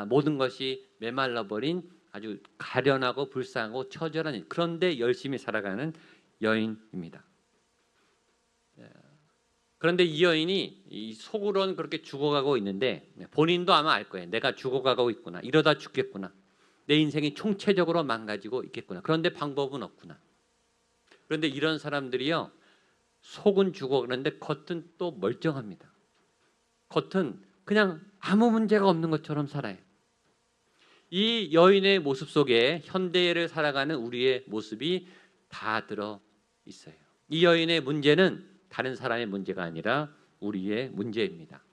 모든 것이 메말라 버린 아주 가련하고 불쌍하고 처절한, 그런데 열심히 살아가는 여인입니다. 그런데 이 여인이 속으로는 그렇게 죽어가고 있는데, 본인도 아마 알 거예요. 내가 죽어가고 있구나. 이러다 죽겠구나. 내 인생이 총체적으로 망가지고 있겠구나. 그런데 방법은 없구나. 그런데 이런 사람들이요, 속은 죽어가는데 겉은 또 멀쩡합니다. 겉은 그냥 아무 문제가 없는 것처럼 살아요. 이 여인의 모습 속에 현대를 살아가는 우리의 모습이 다 들어 있어요. 이 여인의 문제는 다른 사람의 문제가 아니라 우리의 문제입니다.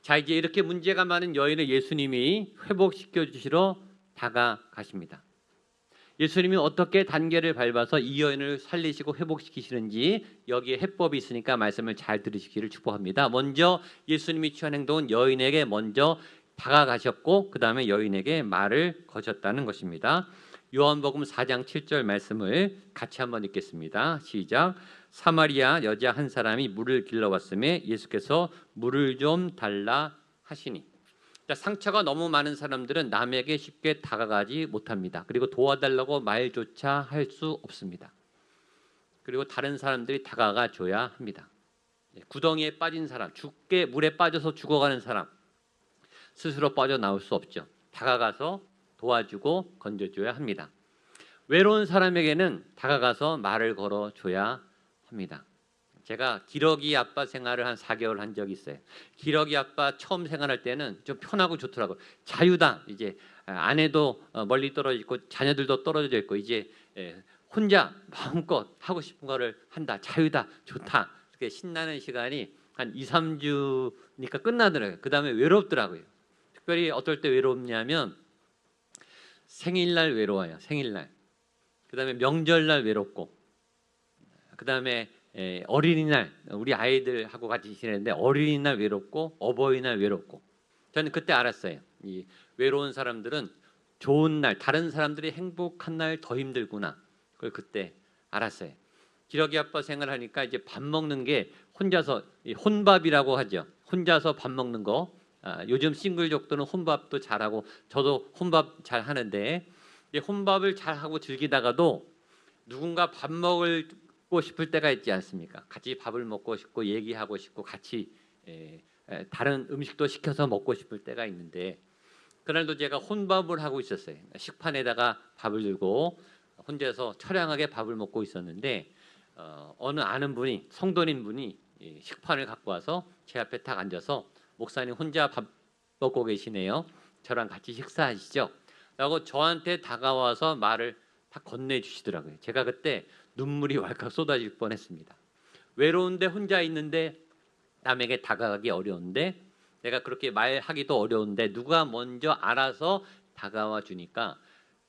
자, 이제 이렇게 문제가 많은 여인을 예수님이 회복시켜 주시러 다가가십니다. 예수님이 어떻게 단계를 밟아서 이 여인을 살리시고 회복시키시는지, 여기에 해법이 있으니까 말씀을 잘 들으시기를 축복합니다. 먼저 예수님이 취한 행동은 여인에게 먼저 다가가셨고, 그 다음에 여인에게 말을 거셨다는 것입니다. 요한복음 4장 7절 말씀을 같이 한번 읽겠습니다. 시작. 사마리아 여자 한 사람이 물을 길러왔음에 예수께서 물을 좀 달라 하시니. 상처가 너무 많은 사람들은 남에게 쉽게 다가가지 못합니다. 그리고 도와달라고 말조차 할 수 없습니다. 그리고 다른 사람들이 다가가 줘야 합니다. 구덩이에 빠진 사람, 물에 빠져서 죽어가는 사람, 스스로 빠져나올 수 없죠. 다가가서 도와주고 건져줘야 합니다. 외로운 사람에게는 다가가서 말을 걸어줘야 합니다. 제가 기러기 아빠 생활을 한 4개월 한 적이 있어요. 기러기 아빠 처음 생활할 때는 좀 편하고 좋더라고요. 자유다. 이제 아내도 멀리 떨어져 있고 자녀들도 떨어져 있고, 이제 혼자 마음껏 하고 싶은 거를 한다. 자유다. 좋다. 이렇게 신나는 시간이 한 2, 3주니까 끝나더라고요. 그 다음에 외롭더라고요. 특별히 어떨 때 외롭냐면 생일날 외로워요. 생일날. 그 다음에 명절날 외롭고, 그 다음에 어린이날, 우리 아이들하고 같이 지내는데 어린이날 외롭고, 어버이날 외롭고. 저는 그때 알았어요. 이 외로운 사람들은 좋은 날, 다른 사람들이 행복한 날 더 힘들구나. 그걸 그때 알았어요. 기러기 아빠 생활하니까 이제 밥 먹는 게 혼자서, 혼밥이라고 하죠. 혼자서 밥 먹는 거. 요즘 싱글족들은 혼밥도 잘하고, 저도 혼밥 잘 하는데, 혼밥을 잘하고 즐기다가도 누군가 밥 먹고 싶을 때가 있지 않습니까? 같이 밥을 먹고 싶고 얘기하고 싶고 같이 다른 음식도 시켜서 먹고 싶을 때가 있는데, 그날도 제가 혼밥을 하고 있었어요. 식판에다가 밥을 들고 혼자서 처량하게 밥을 먹고 있었는데, 어느 아는 분이, 성도님 분이 식판을 갖고 와서 제 앞에 딱 앉아서, 목사님 혼자 밥 먹고 계시네요. 저랑 같이 식사하시죠? 라고 저한테 다가와서 말을 다 건네주시더라고요. 제가 그때 눈물이 왈칵 쏟아질 뻔했습니다. 외로운데 혼자 있는데, 남에게 다가가기 어려운데, 내가 그렇게 말하기도 어려운데 누가 먼저 알아서 다가와 주니까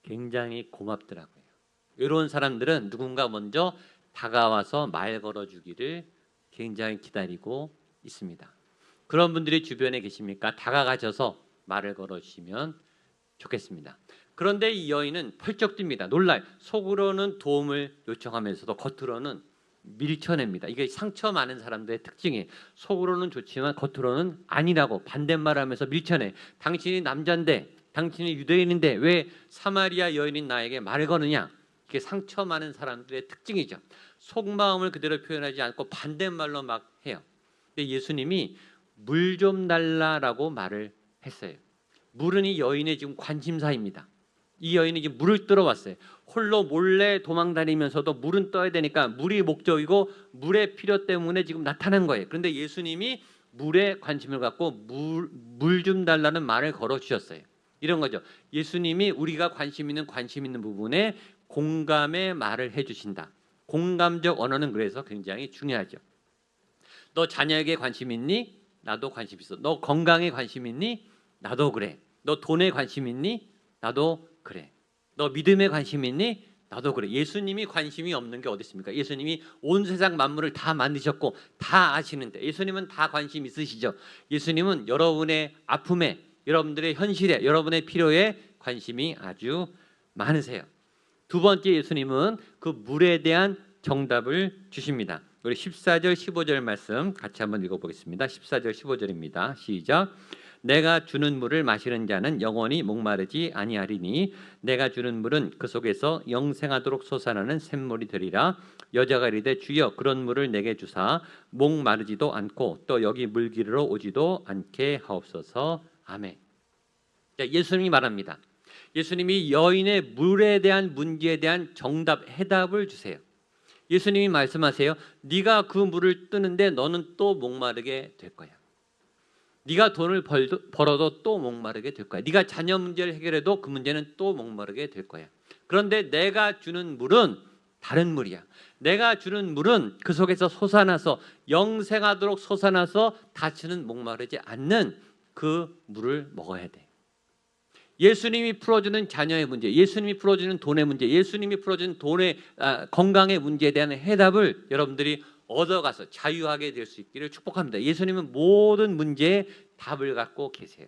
굉장히 고맙더라고요. 외로운 사람들은 누군가 먼저 다가와서 말 걸어주기를 굉장히 기다리고 있습니다. 그런 분들이 주변에 계십니까? 다가가셔서 말을 걸어주시면 좋겠습니다. 그런데 이 여인은 펄쩍 뜁니다. 놀라요. 속으로는 도움을 요청하면서도 겉으로는 밀쳐냅니다. 이게 상처 많은 사람들의 특징이에요. 속으로는 좋지만 겉으로는 아니라고 반대말하면서 밀쳐내. 당신이 남잔데 당신이 유대인인데 왜 사마리아 여인인 나에게 말을 거느냐? 이게 상처 많은 사람들의 특징이죠. 속마음을 그대로 표현하지 않고 반대말로 막 해요. 근데 예수님이 물 좀 달라라고 말을 했어요. 물은 이 여인의 지금 관심사입니다. 이 여인이 지금 물을 뜨러 왔어요. 홀로 몰래 도망다니면서도 물은 떠야 되니까 물이 목적이고 물의 필요 때문에 지금 나타난 거예요. 그런데 예수님이 물에 관심을 갖고 물 좀 달라는 말을 걸어 주셨어요. 이런 거죠. 예수님이 우리가 관심 있는 부분에 공감의 말을 해주신다. 공감적 언어는 그래서 굉장히 중요하죠. 너 자녀에게 관심 있니? 나도 관심 있어. 너 건강에 관심 있니? 나도 그래. 너 돈에 관심 있니? 나도 그래. 너 믿음에 관심 있니? 나도 그래. 예수님이 관심이 없는 게 어디 있습니까? 예수님이 온 세상 만물을 다 만드셨고 다 아시는데 예수님은 다 관심 있으시죠. 예수님은 여러분의 아픔에, 여러분들의 현실에, 여러분의 필요에 관심이 아주 많으세요. 두 번째, 예수님은 그 물에 대한 정답을 주십니다. 우리 14절 15절 말씀 같이 한번 읽어보겠습니다. 14절 15절입니다. 시작. 내가 주는 물을 마시는 자는 영원히 목마르지 아니하리니 내가 주는 물은 그 속에서 영생하도록 솟아나는 샘물이 되리라. 여자가 이르되 주여 그런 물을 내게 주사 목마르지도 않고 또 여기 물기르러 오지도 않게 하옵소서. 아멘. 예수님이 말합니다. 예수님이 여인의 물에 대한 문제에 대한 정답, 해답을 주세요. 예수님이 말씀하세요. 네가 그 물을 뜨는데 너는 또 목마르게 될 거야. 네가 돈을 벌어도 또 목마르게 될 거야. 네가 자녀 문제를 해결해도 그 문제는 또 목마르게 될 거야. 그런데 내가 주는 물은 다른 물이야. 내가 주는 물은 그 속에서 솟아나서 영생하도록 솟아나서 다시는 목마르지 않는 그 물을 먹어야 돼. 예수님이 풀어주는 자녀의 문제, 예수님이 풀어주는 돈의 문제, 예수님이 풀어주는 건강의 문제에 대한 해답을 여러분들이 얻어가서 자유하게 될 수 있기를 축복합니다. 예수님은 모든 문제에 답을 갖고 계세요.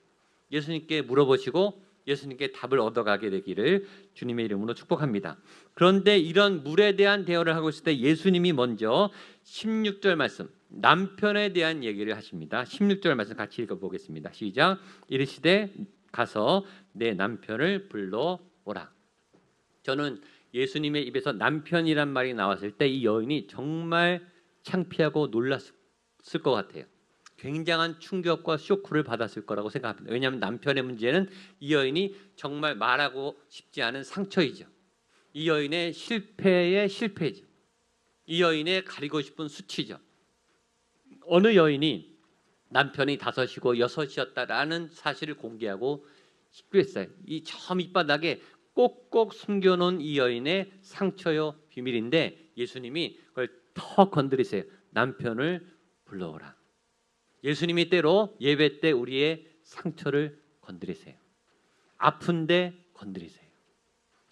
예수님께 물어보시고 예수님께 답을 얻어가게 되기를 주님의 이름으로 축복합니다. 그런데 이런 물에 대한 대화를 하고 있을 때 예수님이 먼저 16절 말씀, 남편에 대한 얘기를 하십니다. 16절 말씀 같이 읽어보겠습니다. 시작. 이르시되 가서 내 남편을 불러오라. 저는 예수님의 입에서 남편이란 말이 나왔을 때 이 여인이 정말 창피하고 놀랐을 것 같아요. 굉장한 충격과 쇼크를 받았을 거라고 생각합니다. 왜냐하면 남편의 문제는 이 여인이 정말 말하고 싶지 않은 상처이죠. 이 여인의 실패의 실패죠. 이 여인의 가리고 싶은 수치죠. 어느 여인이 남편이 5이고 6이었다라는 사실을 공개하고 싶고 했어요. 이 저 밑바닥에 꼭꼭 숨겨놓은 이 여인의 상처요 비밀인데 예수님이 그걸 더 건드리세요. 남편을 불러오라. 예수님이 때로 예배 때 우리의 상처를 건드리세요. 아픈데 건드리세요.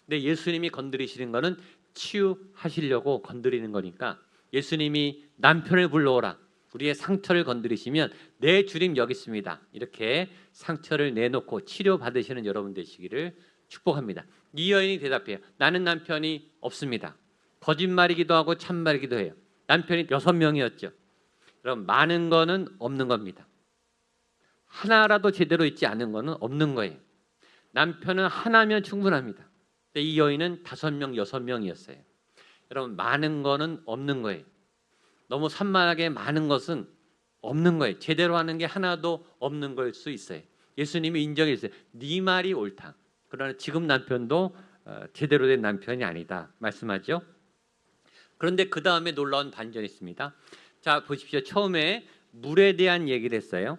근데 예수님이 건드리시는 거는 치유하시려고 건드리는 거니까 예수님이 남편을 불러오라. 우리의 상처를 건드리시면 내 주님 여기 있습니다. 이렇게 상처를 내놓고 치료받으시는 여러분 되시기를 축복합니다. 이 여인이 대답해요. 나는 남편이 없습니다. 거짓말이기도 하고 참말이기도 해요. 남편이 6명이었죠. 그럼 많은 거는 없는 겁니다. 하나라도 제대로 있지 않은 거는 없는 거예요. 남편은 하나면 충분합니다. 근데 이 여인은 5명, 6명이었어요. 여러분 많은 거는 없는 거예요. 너무 산만하게 많은 것은 없는 거예요. 제대로 하는 게 하나도 없는 걸 수 있어요. 예수님이 인정했어요. 네 말이 옳다. 그러나 지금 남편도 제대로 된 남편이 아니다 말씀하죠. 그런데 그 다음에 놀라운 반전이 있습니다. 자 보십시오. 처음에 물에 대한 얘기를 했어요.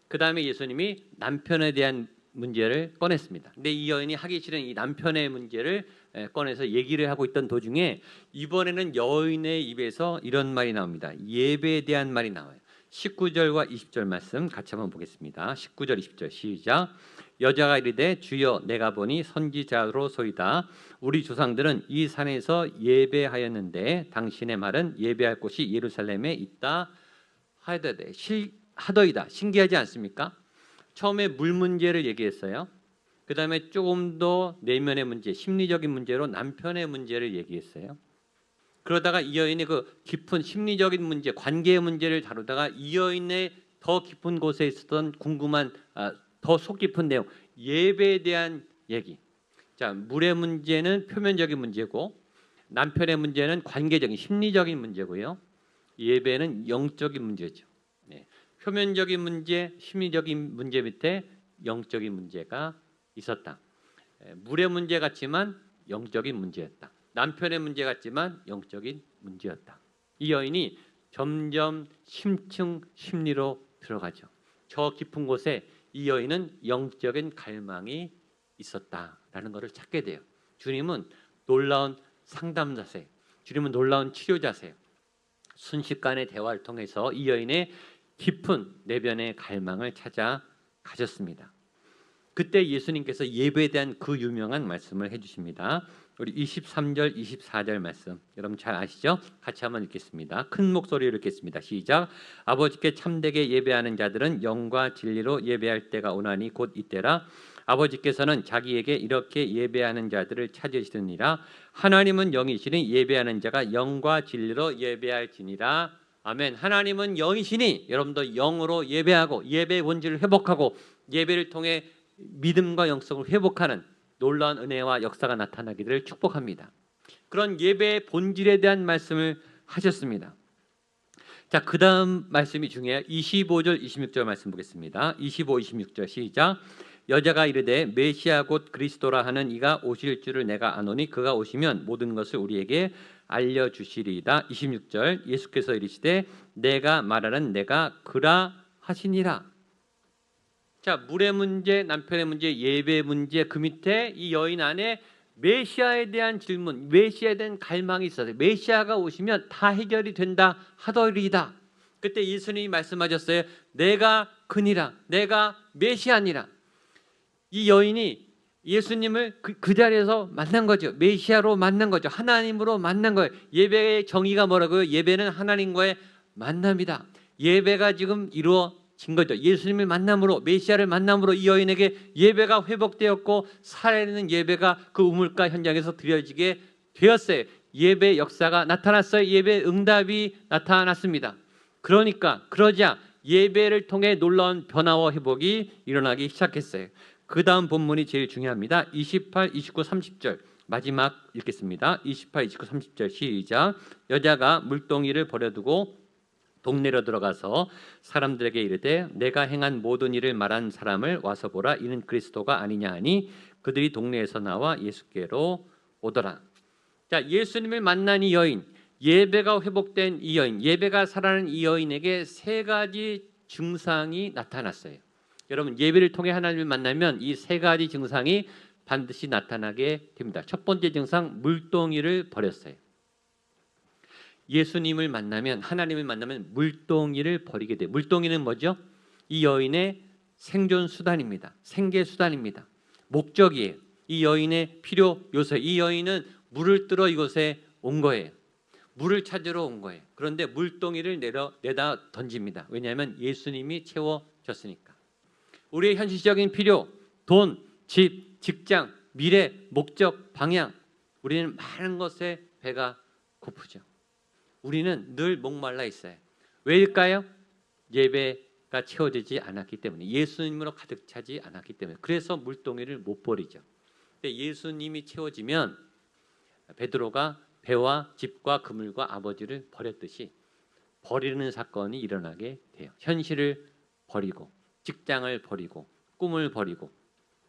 그 다음에 예수님이 남편에 대한 문제를 꺼냈습니다. 근데 이 여인이 하기 싫은 이 남편의 문제를 꺼내서 얘기를 하고 있던 도중에 이번에는 여인의 입에서 이런 말이 나옵니다. 예배에 대한 말이 나와요. 19절과 20절 말씀 같이 한번 보겠습니다. 19절 20절 시작. 여자가 이르되 주여 내가 보니 선지자로소이다. 우리 조상들은 이 산에서 예배하였는데 당신의 말은 예배할 곳이 예루살렘에 있다 하더이다. 신기하지 않습니까? 처음에 물 문제를 얘기했어요. 그 다음에 조금 더 내면의 문제, 심리적인 문제로 남편의 문제를 얘기했어요. 그러다가 이 여인의 그 깊은 심리적인 문제, 관계의 문제를 다루다가 이 여인의 더 깊은 곳에 있었던 궁금한 더 속 깊은 내용, 예배에 대한 얘기. 자, 물의 문제는 표면적인 문제고 남편의 문제는 관계적인 심리적인 문제고요. 예배는 영적인 문제죠. 네. 표면적인 문제, 심리적인 문제 밑에 영적인 문제가 있었다. 물의 문제 같지만 영적인 문제였다. 남편의 문제 같지만 영적인 문제였다. 이 여인이 점점 심층 심리로 들어가죠. 저 깊은 곳에 이 여인은 영적인 갈망이 있었다라는 것을 찾게 돼요. 주님은 놀라운 상담자세요. 주님은 놀라운 치료자세요. 순식간의 대화를 통해서 이 여인의 깊은 내면의 갈망을 찾아 가셨습니다. 그때 예수님께서 예배에 대한 그 유명한 말씀을 해주십니다. 우리 23절, 24절 말씀 여러분 잘 아시죠? 같이 한번 읽겠습니다. 큰 목소리로 읽겠습니다. 시작. 아버지께 참되게 예배하는 자들은 영과 진리로 예배할 때가 오나니 곧 이때라. 아버지께서는 자기에게 이렇게 예배하는 자들을 찾으시느니라. 하나님은 영이시니 예배하는 자가 영과 진리로 예배할지니라. 아멘. 하나님은 영이시니 여러분도 영으로 예배하고 예배의 본질을 회복하고 예배를 통해 믿음과 영성을 회복하는 놀라운 은혜와 역사가 나타나기를 축복합니다. 그런 예배의 본질에 대한 말씀을 하셨습니다. 자, 그 다음 말씀이 중요해요. 25절, 26절 말씀 보겠습니다. 25, 26절 시작. 여자가 이르되 메시아 곧 그리스도라 하는 이가 오실 줄을 내가 아노니 그가 오시면 모든 것을 우리에게 알려주시리이다. 26절 예수께서 이르시되 내가 말하는 내가 그라 하시니라. 자, 물의 문제, 남편의 문제, 예배의 문제, 그 밑에 이 여인 안에 메시아에 대한 질문, 메시아에 대한 갈망이 있어요. 메시아가 오시면 다 해결이 된다 하더리이다. 그때 예수님이 말씀하셨어요. 내가 그니라, 내가 메시아니라. 이 여인이 예수님을 그 자리에서 만난 거죠. 메시아로 만난 거죠. 하나님으로 만난 거예요. 예배의 정의가 뭐라고요? 예배는 하나님과의 만남이다. 예배가 지금 이루어진 거죠. 예수님을 만남으로, 메시아를 만남으로 이 여인에게 예배가 회복되었고 살아있는 예배가 그 우물가 현장에서 드려지게 되었어요. 예배 역사가 나타났어요. 예배 응답이 나타났습니다. 그러자 예배를 통해 놀라운 변화와 회복이 일어나기 시작했어요. 그 다음 본문이 제일 중요합니다. 28, 29, 30절 마지막 읽겠습니다. 28, 29, 30절 시작. 여자가 물동이를 버려두고 동네로 들어가서 사람들에게 이르되 내가 행한 모든 일을 말한 사람을 와서 보라. 이는 그리스도가 아니냐 하니 그들이 동네에서 나와 예수께로 오더라. 자, 예수님을 만난 이 여인, 예배가 회복된 이 여인, 예배가 살아나는 이 여인에게 세 가지 증상이 나타났어요. 여러분, 예배를 통해 하나님을 만나면 이 세 가지 증상이 반드시 나타나게 됩니다. 첫 번째 증상, 물동이를 버렸어요. 예수님을 만나면, 하나님을 만나면 물동이를 버리게 돼요. 물동이는 뭐죠? 이 여인의 생존 수단입니다. 생계 수단입니다. 목적이에요. 이 여인의 필요 요소. 이 여인은 물을 뜨러 이곳에 온 거예요. 물을 찾으러 온 거예요. 그런데 물동이를 내다 던집니다. 왜냐하면 예수님이 채워졌으니까. 우리의 현실적인 필요, 돈, 집, 직장, 미래, 목적, 방향, 우리는 많은 것에 배가 고프죠. 우리는 늘 목말라 있어요. 왜일까요? 예배가 채워지지 않았기 때문에, 예수님으로 가득 차지 않았기 때문에. 그래서 물동이를 못 버리죠. 근데 예수님이 채워지면 베드로가 배와 집과 그물과 아버지를 버렸듯이 버리는 사건이 일어나게 돼요. 현실을 버리고 직장을 버리고 꿈을 버리고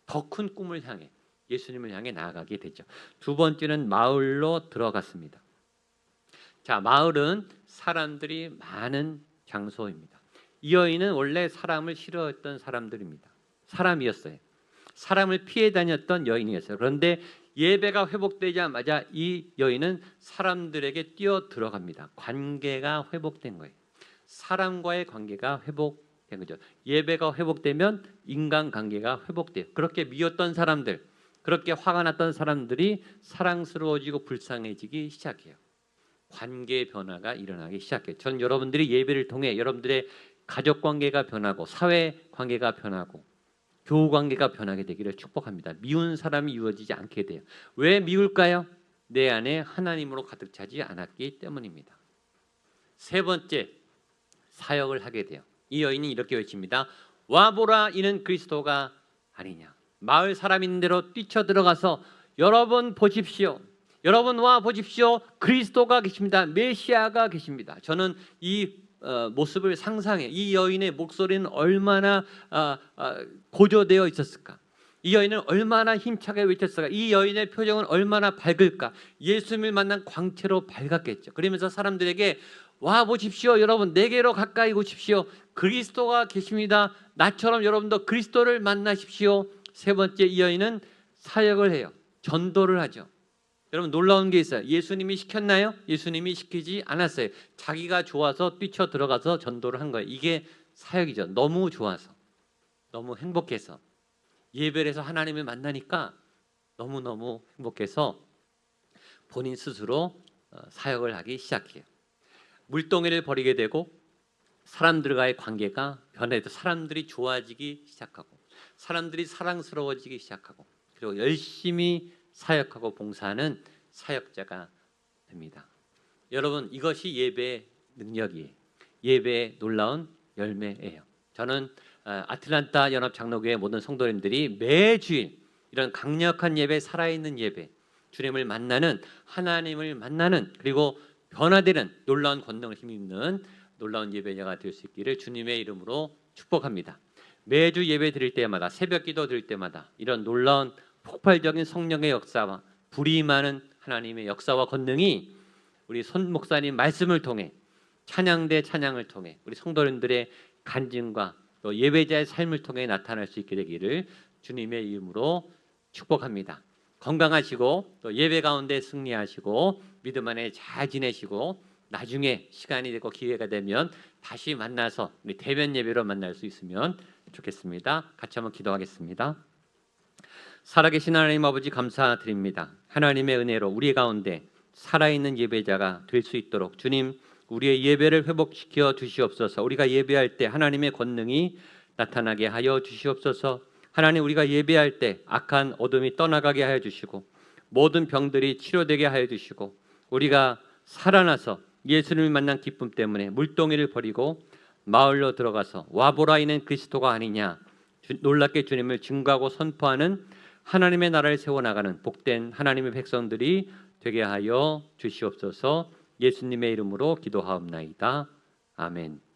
더 큰 꿈을 향해, 예수님을 향해 나아가게 되죠. 두 번째는 마을로 들어갔습니다. 자, 마을은 사람들이 많은 장소입니다. 이 여인은 원래 사람을 싫어했던 사람이었어요. 사람을 피해 다녔던 여인이었어요. 그런데 예배가 회복되자마자 이 여인은 사람들에게 뛰어 들어갑니다. 관계가 회복된 거예요. 사람과의 관계가 회복된 거죠. 예배가 회복되면 인간관계가 회복돼요. 그렇게 미웠던 사람들, 그렇게 화가 났던 사람들이 사랑스러워지고 불쌍해지기 시작해요. 관계 변화가 일어나기 시작해요. 전 여러분들이 예배를 통해 여러분들의 가족 관계가 변하고 사회 관계가 변하고 교우 관계가 변하게 되기를 축복합니다. 미운 사람이 이루어지지 않게 돼요. 왜 미울까요? 내 안에 하나님으로 가득 차지 않았기 때문입니다. 세 번째, 사역을 하게 돼요. 이 여인이 이렇게 외칩니다. 와보라, 이는 그리스도가 아니냐. 마을 사람 있는 대로 뛰쳐 들어가서 여러분 보십시오. 여러분 와 보십시오. 그리스도가 계십니다. 메시아가 계십니다. 저는 이 모습을 상상해. 이 여인의 목소리는 얼마나 고조되어 있었을까? 이 여인은 얼마나 힘차게 외쳤을까? 이 여인의 표정은 얼마나 밝을까? 예수님을 만난 광채로 밝았겠죠. 그러면서 사람들에게 와 보십시오. 여러분 내게로 가까이 오십시오. 그리스도가 계십니다. 나처럼 여러분도 그리스도를 만나십시오. 세 번째, 이 여인은 사역을 해요. 전도를 하죠. 여러분 놀라운 게 있어요. 예수님이 시켰나요? 예수님이 시키지 않았어요. 자기가 좋아서 뛰쳐 들어가서 전도를 한 거예요. 이게 사역이죠. 너무 좋아서, 너무 행복해서, 예배를 해서 하나님을 만나니까 너무너무 행복해서 본인 스스로 사역을 하기 시작해요. 물동이를 버리게 되고 사람들과의 관계가 변해서 사람들이 좋아지기 시작하고 사람들이 사랑스러워지기 시작하고 그리고 열심히 사역하고 봉사하는 사역자가 됩니다. 여러분 이것이 예배의 능력이에요. 예배의 놀라운 열매예요. 저는 아틀란타 연합장로교회 모든 성도님들이 매주일 이런 강력한 예배, 살아있는 예배, 주님을 만나는, 하나님을 만나는, 그리고 변화되는 놀라운 권능을 힘입는 놀라운 예배자가 될 수 있기를 주님의 이름으로 축복합니다. 매주 예배 드릴 때마다, 새벽 기도 드릴 때마다 이런 놀라운 폭발적인 성령의 역사와 불이 많은 하나님의 역사와 권능이 우리 손 목사님 말씀을 통해, 찬양대 찬양을 통해, 우리 성도님들의 간증과 또 예배자의 삶을 통해 나타날 수 있게 되기를 주님의 이름으로 축복합니다. 건강하시고 또 예배 가운데 승리하시고 믿음 안에 잘 지내시고 나중에 시간이 되고 기회가 되면 다시 만나서 우리 대면 예배로 만날 수 있으면 좋겠습니다. 같이 한번 기도하겠습니다. 살아계신 하나님 아버지 감사드립니다. 하나님의 은혜로 우리 가운데 살아있는 예배자가 될 수 있도록 주님 우리의 예배를 회복시켜 주시옵소서. 우리가 예배할 때 하나님의 권능이 나타나게 하여 주시옵소서. 하나님 우리가 예배할 때 악한 어둠이 떠나가게 하여 주시고 모든 병들이 치료되게 하여 주시고 우리가 살아나서 예수님을 만난 기쁨 때문에 물동이를 버리고 마을로 들어가서 와보라 이는 그리스도가 아니냐 놀랍게 주님을 증거하고 선포하는 하나님의 나라를 세워나가는 복된 하나님의 백성들이 되게 하여 주시옵소서. 예수님의 이름으로 기도하옵나이다. 아멘.